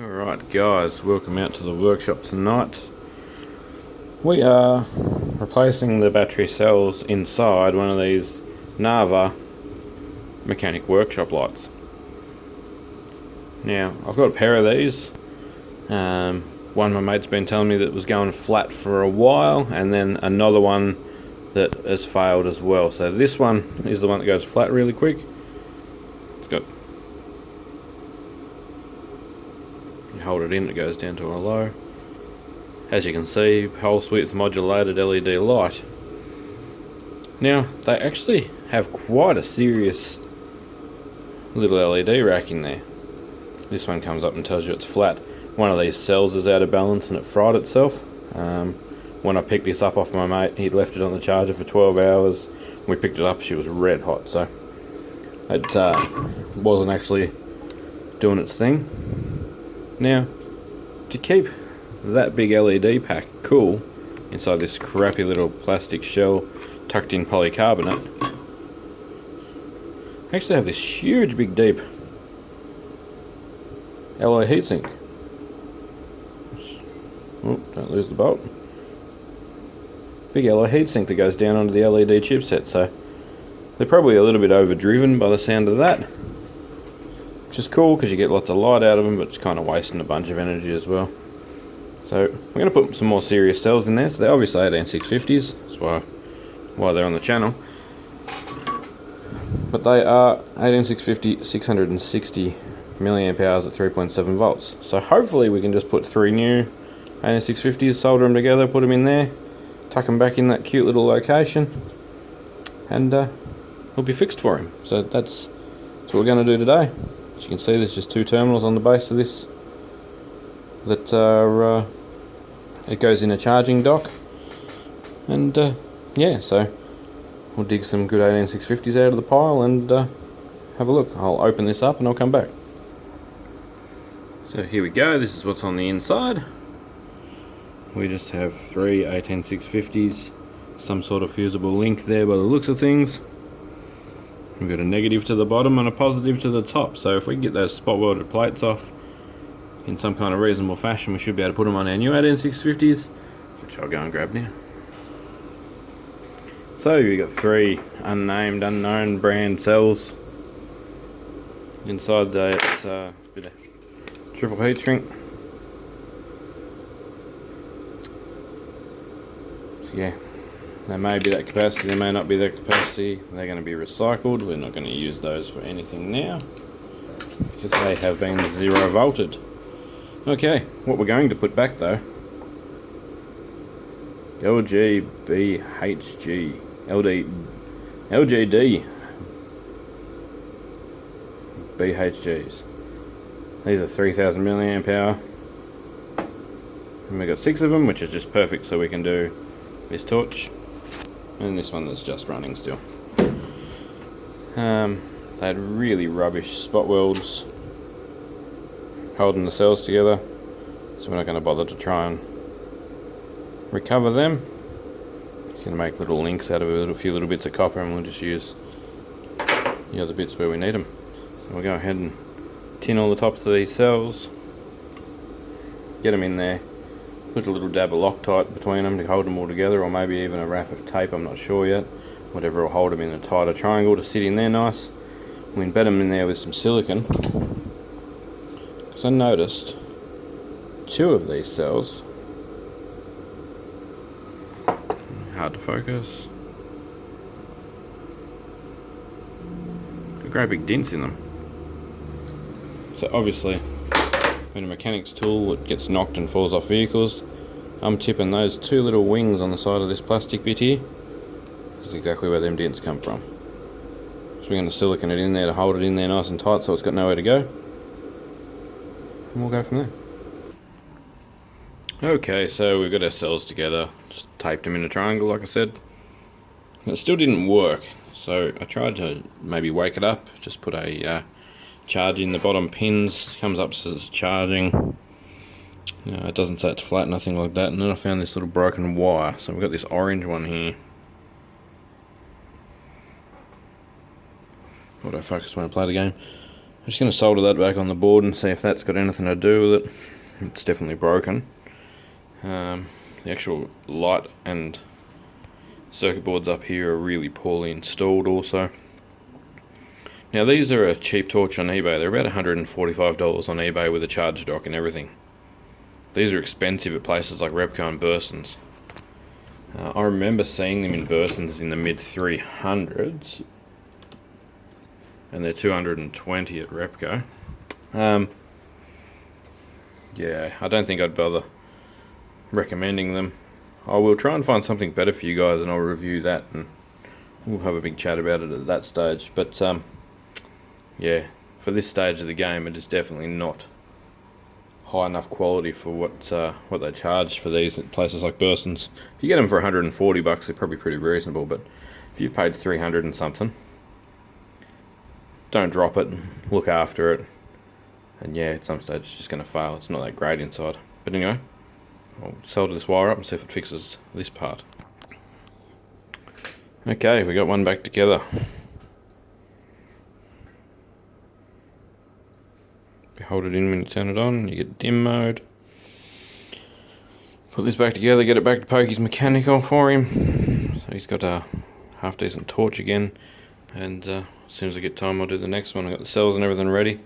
Alright guys, welcome out to the workshop tonight. We are replacing the battery cells inside one of these Narva mechanic workshop lights. Now, I've got a pair of these. One my mate's been telling me that was going flat for a while, and then another one that has failed as well. So this one is the one that goes flat really quick. It's got, you hold it in, it goes down to a low. As you can see, pulse width modulated LED light. Now, they actually have quite a serious little LED rack in there. This one comes up and tells you it's flat. One of these cells is out of balance and it fried itself. When I picked this up off my mate, he'd left it on the charger for 12 hours. When we picked it up, she was red hot, so it wasn't actually doing its thing. Now, to keep that big LED pack cool inside this crappy little plastic shell tucked in polycarbonate, I actually have this huge big deep alloy heatsink. Oh, don't lose the bolt. Big alloy heatsink that goes down onto the LED chipset, so they're probably a little bit overdriven by the sound of that, which is cool because you get lots of light out of them, but it's kind of wasting a bunch of energy as well. So we're going to put some more serious cells in there. So they're obviously 18650s, that's why they're on the channel. But they are 18650 660 milliamp hours at 3.7 volts. So hopefully we can just put 3 new 18650s, solder them together, put them in there, tuck them back in that cute little location, and we'll be fixed for him. So that's what we're going to do today. As you can see, there's just 2 terminals on the base of this that are it goes in a charging dock, and yeah, so we'll dig some good 18650s out of the pile and have a look. I'll open this up and I'll come back. So here we go, this is what's on the inside. We just have 3 18650s, some sort of fusible link there by the looks of things. We've got a negative to the bottom and a positive to the top, so if we can get those spot welded plates off in some kind of reasonable fashion, we should be able to put them on our new 18650s, which I'll go and grab now. So we've got 3 unnamed, unknown brand cells. Inside there it's a bit of triple heat shrink. So yeah, they may be that capacity, they may not be that capacity. They're going to be recycled. We're not going to use those for anything now because they have been 0 volted. Okay, what we're going to put back though, LGD BHGs. These are 3000 milliamp hour, and we've got 6 of them, which is just perfect, so we can do this torch and this one that's just running still. They had really rubbish spot welds holding the cells together, so we're not going to bother to try and recover them. Just going to make little links out of a few little bits of copper, and we'll just use the other bits where we need them. So we'll go ahead and tin all the tops of these cells, get them in there, put a little dab of Loctite between them to hold them all together, or maybe even a wrap of tape, I'm not sure yet. Whatever will hold them in a tighter triangle to sit in there nice. We embed them in there with some silicone. I noticed 2 of these cells, hard to focus, got great big dents in them. So obviously when a mechanic's tool it gets knocked and falls off vehicles, I'm tipping those 2 little wings on the side of this plastic bit here. This is exactly where them dents come from. So we're going to silicone it in there to hold it in there nice and tight so it's got nowhere to go. And we'll go from there. Okay, so we've got our cells together, just taped them in a triangle like I said. And it still didn't work, so I tried to maybe wake it up, just put a charge in the bottom pins, comes up says it's charging. It doesn't say it's flat, nothing like that. And then I found this little broken wire, so we've got this orange one here. Autofocus when I play the game. I'm just going to solder that back on the board and see if that's got anything to do with it. It's definitely broken. The actual light and circuit boards up here are really poorly installed also. Now these are a cheap torch on eBay. They're about $145 on eBay with a charge dock and everything. These are expensive at places like Repco and Burson's. I remember seeing them in Burson's in the mid 300s, and they're 220 at Repco. Yeah, I don't think I'd bother recommending them. I will try and find something better for you guys, and I'll review that, and we'll have a big chat about it at that stage. But yeah, for this stage of the game, it is definitely not high enough quality for what they charge for these at places like Burson's. If you get them for $140, they're probably pretty reasonable. But if you've paid 300 and something, don't drop it. Look after it. And yeah, at some stage it's just going to fail. It's not that great inside. But anyway, I'll solder this wire up and see if it fixes this part. Okay, we got one back together. You hold it in when you turn it on, you get dim mode. Put this back together, get it back to Pokey's mechanical for him. So he's got a half decent torch again. And as soon as I get time, I'll do the next one. I've got the cells and everything ready.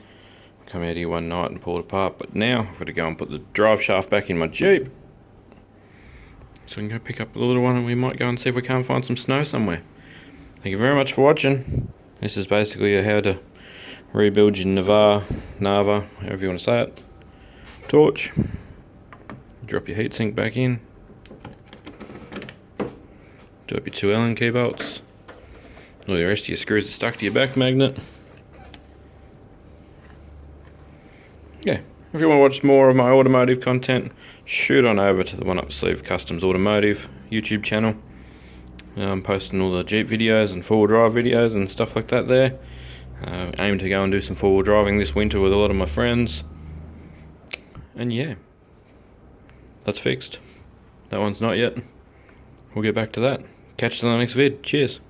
Come out here one night and pull it apart. But now I've got to go and put the drive shaft back in my Jeep. So we can go pick up the little one, and we might go and see if we can't find some snow somewhere. Thank you very much for watching. This is basically how to rebuild your Narva, however you want to say it, torch. Drop your heatsink back in. Drop your 2 Allen key bolts. All the rest of your screws are stuck to your back magnet. Yeah, if you want to watch more of my automotive content, shoot on over to the One Up Sleeve Customs Automotive YouTube channel. I'm posting all the Jeep videos and 4-wheel drive videos and stuff like that there. Aim to go and do some 4-wheel driving this winter with a lot of my friends. And yeah, that's fixed. That one's not yet. We'll get back to that. Catch you in the next vid. Cheers.